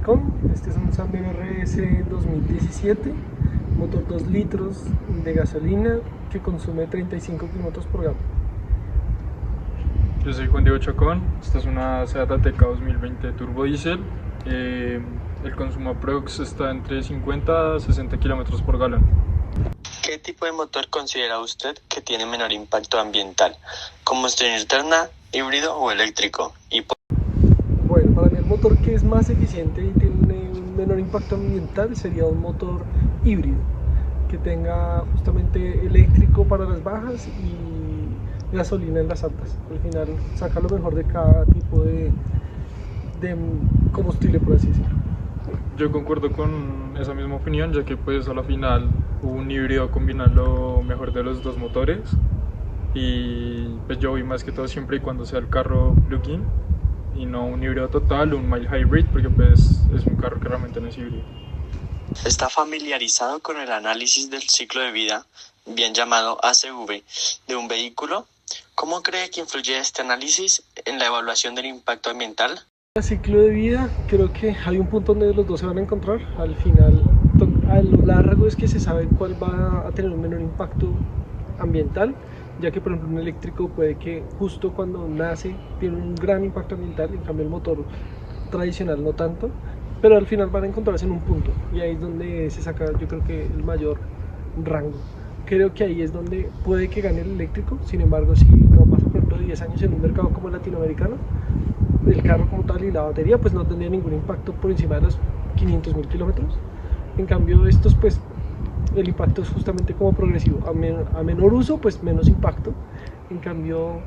Tacón. Este es un Sandero RS 2017, motor 2 litros de gasolina que consume 35 kilómetros por galón. Yo soy Juan Diego Chacón, esta es una Seat Ateca 2020 Turbo Diesel. El consumo aprox está entre 50 a 60 kilómetros por galón. ¿Qué tipo de motor considera usted que tiene menor impacto ambiental? ¿Combustión interna, híbrido o eléctrico? Bueno, para mí el motor que es más eficiente y tiene un menor impacto ambiental sería un motor híbrido, que tenga justamente eléctrico para las bajas y gasolina en las altas. Al final saca lo mejor de cada tipo de combustible, por así decirlo. Yo concuerdo con esa misma opinión, ya que pues a la final un híbrido combina lo mejor de los dos motores, y pues yo voy más que todo siempre y cuando sea el carro plug-in y no un híbrido total o un mild hybrid, porque pues es un carro que realmente no es híbrido. ¿Está familiarizado con el análisis del ciclo de vida, bien llamado ACV, de un vehículo? ¿Cómo cree que influye este análisis en la evaluación del impacto ambiental? El ciclo de vida, creo que hay un punto donde los dos se van a encontrar. Al final, a lo largo es que se sabe cuál va a tener un menor impacto ambiental, ya que por ejemplo un eléctrico puede que justo cuando nace tiene un gran impacto ambiental, en cambio el motor tradicional no tanto, pero al final van a encontrarse en un punto y ahí es donde se saca, yo creo que el mayor rango. Creo que ahí es donde puede que gane el eléctrico. Sin embargo, si no pasa por ejemplo 10 años en un mercado como el latinoamericano, el carro como tal y la batería pues no tendría ningún impacto por encima de los 500.000 kilómetros. En cambio estos pues el impacto es justamente como progresivo, a menor uso pues menos impacto, en cambio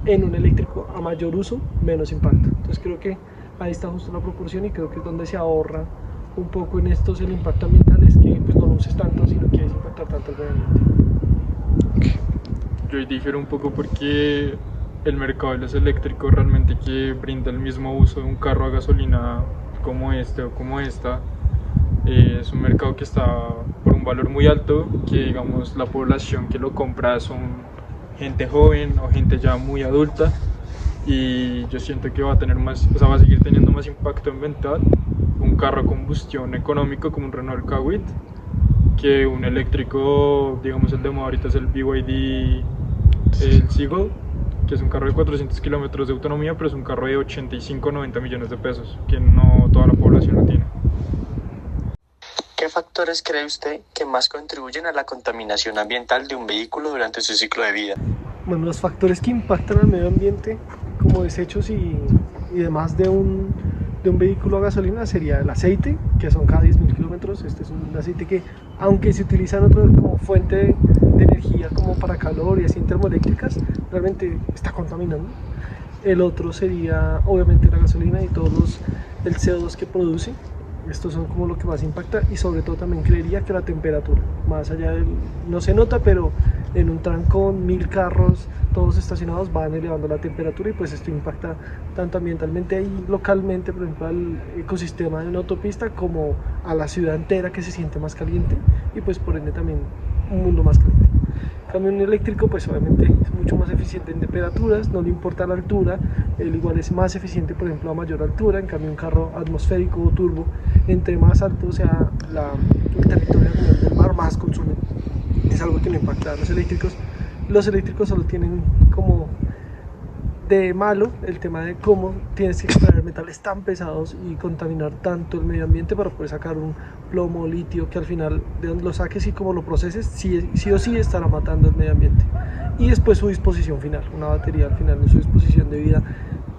en un eléctrico a mayor uso menos impacto. Entonces creo que ahí está justo la proporción y creo que es donde se ahorra un poco en estos el impacto ambiental, es que pues no lo uses tanto si no quieres impactar tanto el medio ambiente. Yo difiero un poco porque el mercado de los eléctricos realmente que brinda el mismo uso de un carro a gasolina como este o como esta, es un mercado que está por un valor muy alto, que digamos la población que lo compra son gente joven o gente ya muy adulta, y yo siento que va a tener más, o sea, va a seguir teniendo más impacto ambiental un carro a combustión económico como un Renault Kwid que un eléctrico, digamos el de moda ahorita es el BYD, el Seagull, que es un carro de 400 kilómetros de autonomía, pero es un carro de 85-90 millones de pesos, que no toda la población lo tiene. ¿Qué factores cree usted que más contribuyen a la contaminación ambiental de un vehículo durante su ciclo de vida? Bueno, los factores que impactan al medio ambiente como desechos y demás de un vehículo a gasolina sería el aceite, que son cada 10.000 kilómetros. Este es un aceite que, aunque se utiliza en otro como fuente de energía como para calor y así en termoeléctricas, realmente está contaminando. El otro sería obviamente la gasolina y el CO2 que produce. Estos son como lo que más impacta, y sobre todo también creería que la temperatura, más allá del, no se nota, pero en un trancón, 1000 carros, todos estacionados, van elevando la temperatura y pues esto impacta tanto ambientalmente y localmente, por ejemplo, al ecosistema de una autopista, como a la ciudad entera que se siente más caliente y pues por ende también un mundo más caliente. En cambio un eléctrico pues obviamente es mucho más eficiente en temperaturas, no le importa la altura, él igual es más eficiente por ejemplo a mayor altura. En cambio un carro atmosférico o turbo, entre más alto sea el territorio del mar, más consume. Es algo que no impacta a los eléctricos. Los eléctricos solo tienen como de malo el tema de cómo tienes que extraer metales tan pesados y contaminar tanto el medio ambiente para poder sacar un plomo, litio, que al final de donde lo saques y como lo proceses, sí o sí estará matando el medio ambiente. Y después su disposición final, una batería al final de su disposición de vida,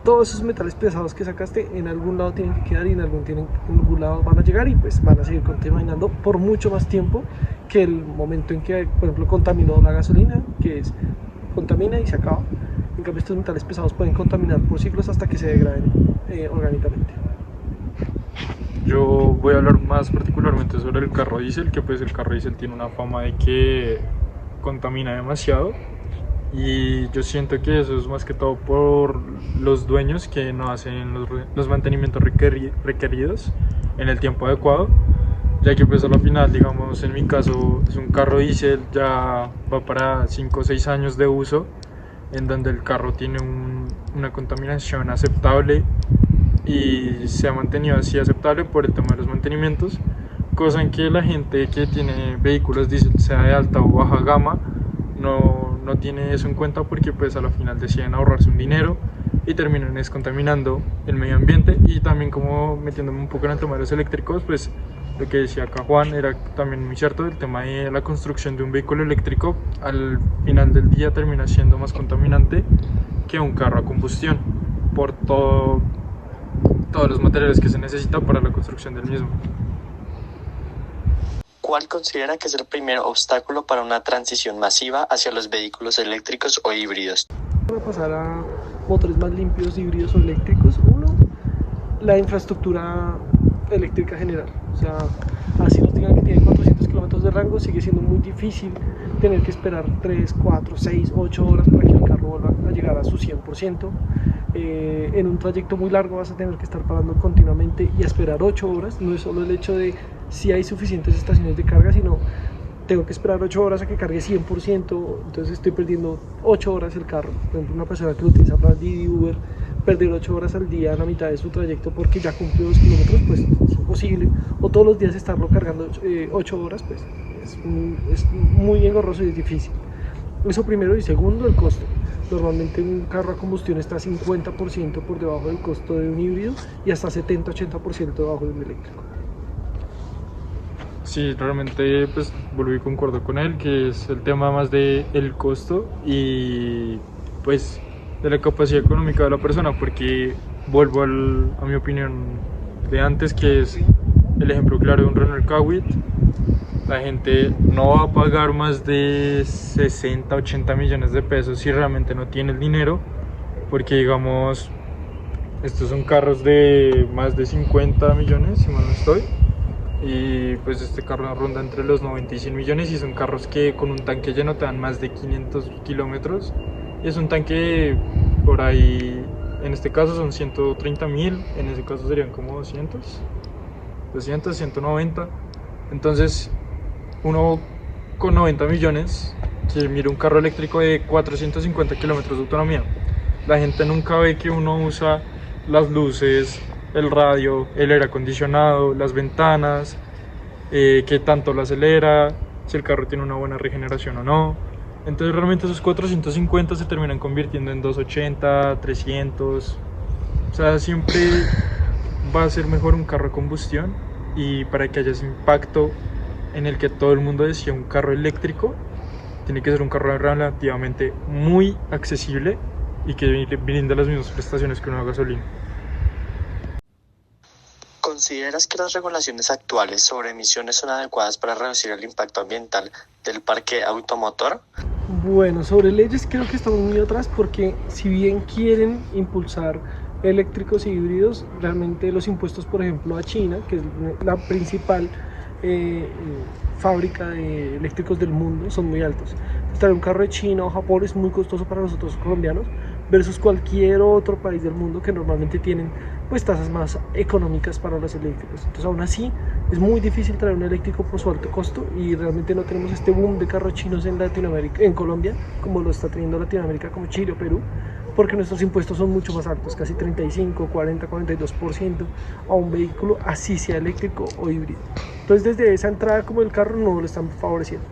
todos esos metales pesados que sacaste en algún lado tienen que quedar y en algún lado van a llegar y pues van a seguir contaminando por mucho más tiempo que el momento en que por ejemplo contaminó la gasolina, que es contamina y se acaba. En cambio estos metales pesados pueden contaminar por siglos hasta que se degraden orgánicamente. Yo voy a hablar más particularmente sobre el carro diésel, que pues el carro diésel tiene una fama de que contamina demasiado, y yo siento que eso es más que todo por los dueños que no hacen los mantenimientos requeridos en el tiempo adecuado, ya que pues a la final, digamos en mi caso, es un carro diésel, ya va para 5 o 6 años de uso, en donde el carro tiene una contaminación aceptable y se ha mantenido así aceptable por el tema de los mantenimientos, cosa en que la gente que tiene vehículos diésel, sea de alta o baja gama, no tiene eso en cuenta, porque pues a la final deciden ahorrarse un dinero y terminan descontaminando el medio ambiente. Y también, como metiéndome un poco en el tema de los eléctricos, pues lo que decía acá Juan era también muy cierto. El tema de la construcción de un vehículo eléctrico al final del día termina siendo más contaminante que un carro a combustión, por todos los materiales que se necesitan para la construcción del mismo. ¿Cuál considera que es el primer obstáculo para una transición masiva hacia los vehículos eléctricos o híbridos? Para pasar a motores más limpios, híbridos o eléctricos, uno, la infraestructura eléctrica general. O sea, así nos digan que tiene 400 kilómetros de rango, sigue siendo muy difícil tener que esperar 3, 4, 6, 8 horas para que el carro vuelva a llegar a su 100%. En un trayecto muy largo vas a tener que estar parando continuamente y esperar 8 horas. No es solo el hecho de si hay suficientes estaciones de carga, sino tengo que esperar 8 horas a que cargue 100%, entonces estoy perdiendo 8 horas el carro. Por ejemplo, una persona que lo utiliza para Didi, Uber, perder 8 horas al día en la mitad de su trayecto porque ya cumplió 2 kilómetros, pues es imposible. O todos los días estarlo cargando 8 horas, pues es muy engorroso y es difícil. Eso primero. Y segundo, el costo. Normalmente un carro a combustión está 50% por debajo del costo de un híbrido y hasta 70-80% debajo de un eléctrico. Sí, realmente pues volví y concuerdo con él, que es el tema más de el costo y pues de la capacidad económica de la persona, porque vuelvo a mi opinión de antes, que es el ejemplo claro de un Renault Kwid. La gente no va a pagar más de 60-80 millones de pesos si realmente no tiene el dinero, porque digamos, estos son carros de más de 50 millones, si mal no estoy, y pues este carro ronda entre los 90 y 100 millones, y son carros que con un tanque lleno te dan más de 500 kilómetros, y es un tanque por ahí, en este caso son 130.000, en ese caso serían como 200, 190, entonces uno con 90 millones que mira un carro eléctrico de 450 kilómetros de autonomía. La gente nunca ve que uno usa las luces, el radio, el aire acondicionado, las ventanas, que tanto lo acelera, si el carro tiene una buena regeneración o no. Entonces realmente esos 450 se terminan convirtiendo en 280, 300. O sea, siempre va a ser mejor un carro a combustión, y para que haya ese impacto en el que todo el mundo decía un carro eléctrico, tiene que ser un carro relativamente muy accesible y que brinde las mismas prestaciones que una gasolina. ¿Consideras que las regulaciones actuales sobre emisiones son adecuadas para reducir el impacto ambiental del parque automotor? Bueno, sobre leyes creo que estamos muy atrás, porque si bien quieren impulsar eléctricos y híbridos, realmente los impuestos, por ejemplo, a China, que es la principal fábrica de eléctricos del mundo, son muy altos. Traer un carro de China o Japón es muy costoso para nosotros colombianos, versus cualquier otro país del mundo que normalmente tienen pues tasas más económicas para los eléctricos. Entonces aún así es muy difícil traer un eléctrico por su alto costo, y realmente no tenemos este boom de carros chinos en Latinoamérica, en Colombia, como lo está teniendo Latinoamérica, como Chile o Perú, porque nuestros impuestos son mucho más altos, casi 35, 40, 42% a un vehículo, así sea eléctrico o híbrido. Entonces desde esa entrada como el carro no lo están favoreciendo.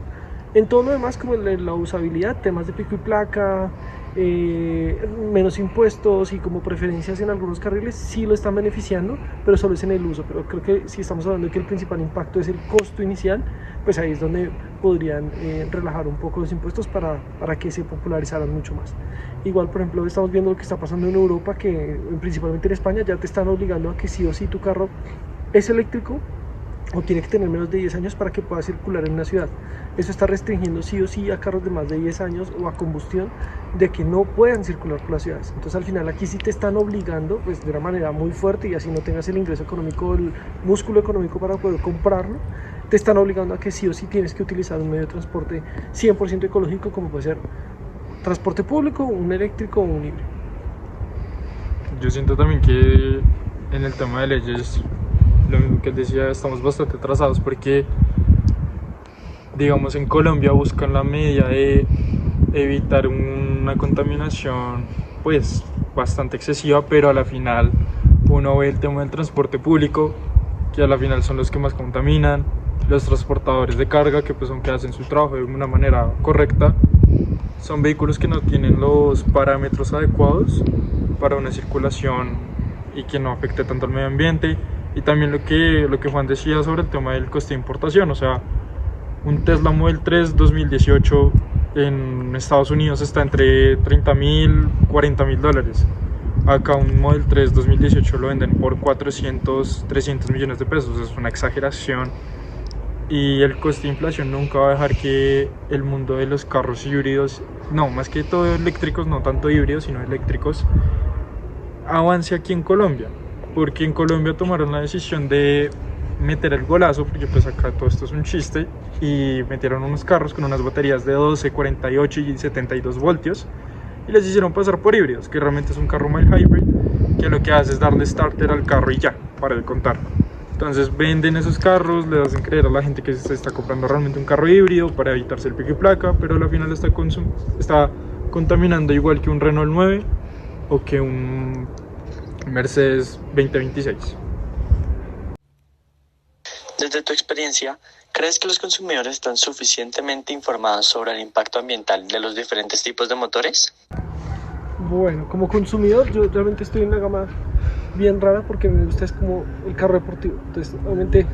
En todo lo demás, como la usabilidad, temas de pico y placa, menos impuestos y como preferencias en algunos carriles, sí lo están beneficiando, pero solo es en el uso. Pero creo que si estamos hablando de que el principal impacto es el costo inicial, pues ahí es donde podrían relajar un poco los impuestos para que se popularizaran mucho más. Igual, por ejemplo, estamos viendo lo que está pasando en Europa, que principalmente en España ya te están obligando a que sí o sí tu carro es eléctrico o tiene que tener menos de 10 años para que pueda circular en una ciudad. Eso está restringiendo sí o sí a carros de más de 10 años o a combustión, de que no puedan circular por las ciudades. Entonces al final aquí sí te están obligando pues de una manera muy fuerte, y así no tengas el ingreso económico, el músculo económico para poder comprarlo, te están obligando a que sí o sí tienes que utilizar un medio de transporte 100% ecológico, como puede ser transporte público, un eléctrico o un híbrido. Yo siento también que en el tema de leyes, lo mismo que él decía, estamos bastante atrasados, porque digamos en Colombia buscan la medida de evitar una contaminación pues bastante excesiva, pero a la final uno ve el tema del transporte público, que a la final son los que más contaminan, los transportadores de carga, que pues aunque hacen su trabajo de una manera correcta, son vehículos que no tienen los parámetros adecuados para una circulación y que no afecte tanto al medio ambiente. Y también lo que Juan decía sobre el tema del coste de importación, o sea, un Tesla Model 3 2018 en Estados Unidos está entre $30,000, $40,000. Acá un Model 3 2018 lo venden por 400, 300 millones de pesos, es una exageración. Y el coste de inflación nunca va a dejar que el mundo de los carros híbridos, no, más que todo eléctricos, no tanto híbridos, sino eléctricos, avance aquí en Colombia. Porque en Colombia tomaron la decisión de meter el golazo, porque pues acá todo esto es un chiste, y metieron unos carros con unas baterías de 12, 48 y 72 voltios, y les hicieron pasar por híbridos, que realmente es un carro mild hybrid, que lo que hace es darle starter al carro y ya, para de contar. Entonces venden esos carros, le hacen creer a la gente que se está comprando realmente un carro híbrido para evitarse el pico y placa, pero al final está contaminando igual que un Renault 9 o que un Mercedes 2026. Desde tu experiencia, ¿crees que los consumidores están suficientemente informados sobre el impacto ambiental de los diferentes tipos de motores? Bueno, como consumidor yo realmente estoy en una gama bien rara porque me gusta es como el carro deportivo. Entonces, obviamente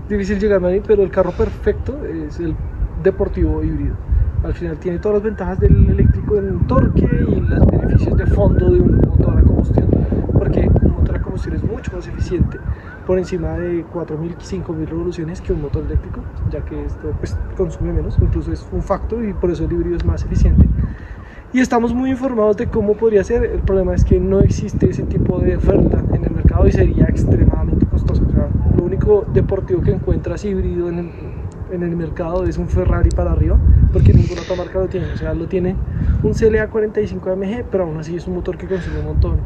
difícil llegar a mí, pero el carro perfecto es el deportivo híbrido. Al final tiene todas las ventajas del eléctrico en torque y los beneficios de fondo de un motor a combustión, porque un motor a combustión es mucho más eficiente por encima de 4.000, 5.000 revoluciones que un motor eléctrico, ya que esto pues, consume menos, incluso es un factor y por eso el híbrido es más eficiente. Y estamos muy informados de cómo podría ser. El problema es que no existe ese tipo de oferta en el mercado y sería extremadamente costoso. O sea, lo único deportivo que encuentras híbrido en el mercado es un Ferrari para arriba, porque ninguna otra marca lo tiene. O sea, lo tiene un CLA 45 AMG, pero aún así es un motor que consume un montón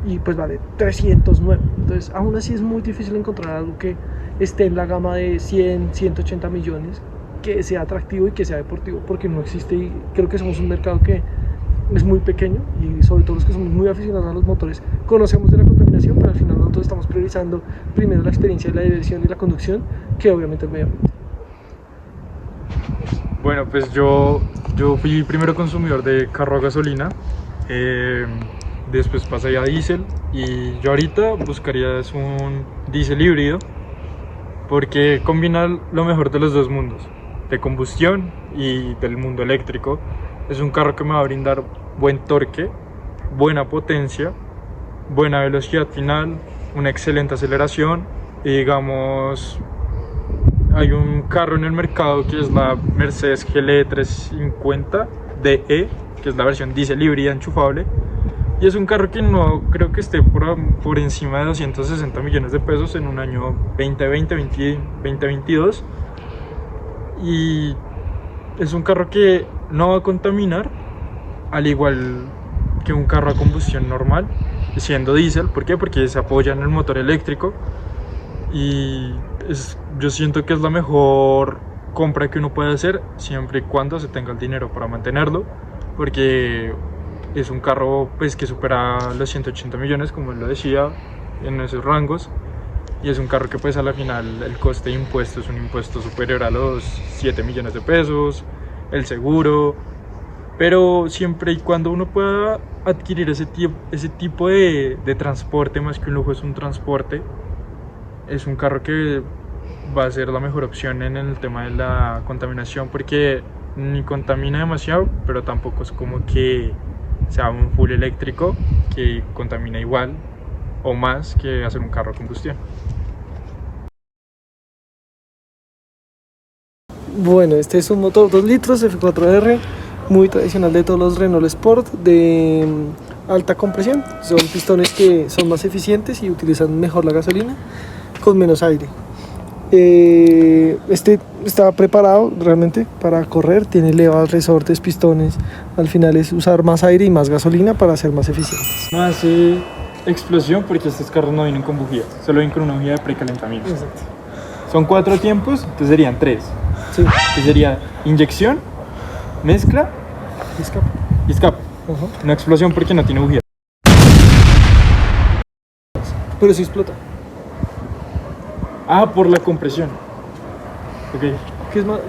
y pues vale 309. Entonces aún así es muy difícil encontrar algo que esté en la gama de 100, 180 millones, que sea atractivo y que sea deportivo, porque no existe. Y creo que somos un mercado que es muy pequeño, y sobre todo los que somos muy aficionados a los motores conocemos de la contaminación, pero al final nosotros estamos priorizando primero la experiencia de la diversión y la conducción, que obviamente el medio ambiente. Bueno, pues yo fui primero consumidor de carro a gasolina, después pasé a diésel, y yo ahorita buscaría es un diésel híbrido porque combina lo mejor de los dos mundos, de combustión y del mundo eléctrico. Es un carro que me va a brindar buen torque, buena potencia, buena velocidad final, una excelente aceleración. Y digamos, hay un carro en el mercado que es la Mercedes GLE 350 DE, que es la versión diésel híbrida enchufable. Y es un carro que no creo que esté por encima de 260 millones de pesos en un año 2022. Y es un carro que no va a contaminar, al igual que un carro a combustión normal, siendo diésel. ¿Por qué? Porque se apoya en el motor eléctrico, y yo siento que es la mejor compra que uno puede hacer siempre y cuando se tenga el dinero para mantenerlo, porque es un carro pues, que supera los 180 millones, como él lo decía, en esos rangos. Y es un carro que pues a la final el coste de impuestos es un impuesto superior a los 7 millones de pesos, el seguro, pero siempre y cuando uno pueda adquirir ese tipo de transporte, más que un lujo es un transporte, es un carro que va a ser la mejor opción en el tema de la contaminación, porque ni contamina demasiado, pero tampoco es como que sea un full eléctrico que contamina igual o más que hacer un carro a combustión. Bueno, este es un motor 2 litros F4R, muy tradicional de todos los Renault Sport, de alta compresión. Son pistones que son más eficientes y utilizan mejor la gasolina con menos aire. Este está preparado realmente para correr, tiene levas, resortes, pistones. Al final es usar más aire y más gasolina para ser más eficientes. No hace explosión porque estos carros no vienen con bujías, solo vienen con una bujía de precalentamiento. Exacto. Son 4 tiempos, entonces serían 3. Sí. Que sería inyección, mezcla y escape. Ajá. Una explosión porque no tiene bujía. pero sí explota. Ah, por la compresión. Ok. ¿Qué, es más,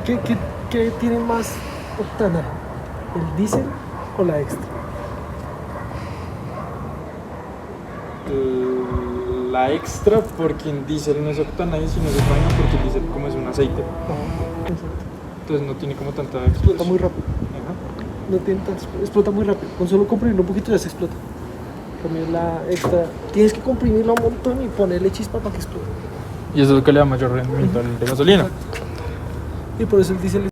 qué tiene más octana? ¿El diésel o la extra? La extra, porque en diésel no es octanaje, sino es vaina, porque el diésel como es un aceite. Exacto. Entonces no tiene como tanta Explota explosión. muy rápido. Ajá. No tiene explota muy rápido. Con solo comprimirlo un poquito ya se explota. También la extra, tienes que comprimirlo un montón y ponerle chispa para que explote. Y eso es lo que le da mayor rendimiento al de gasolina. Y por eso el diésel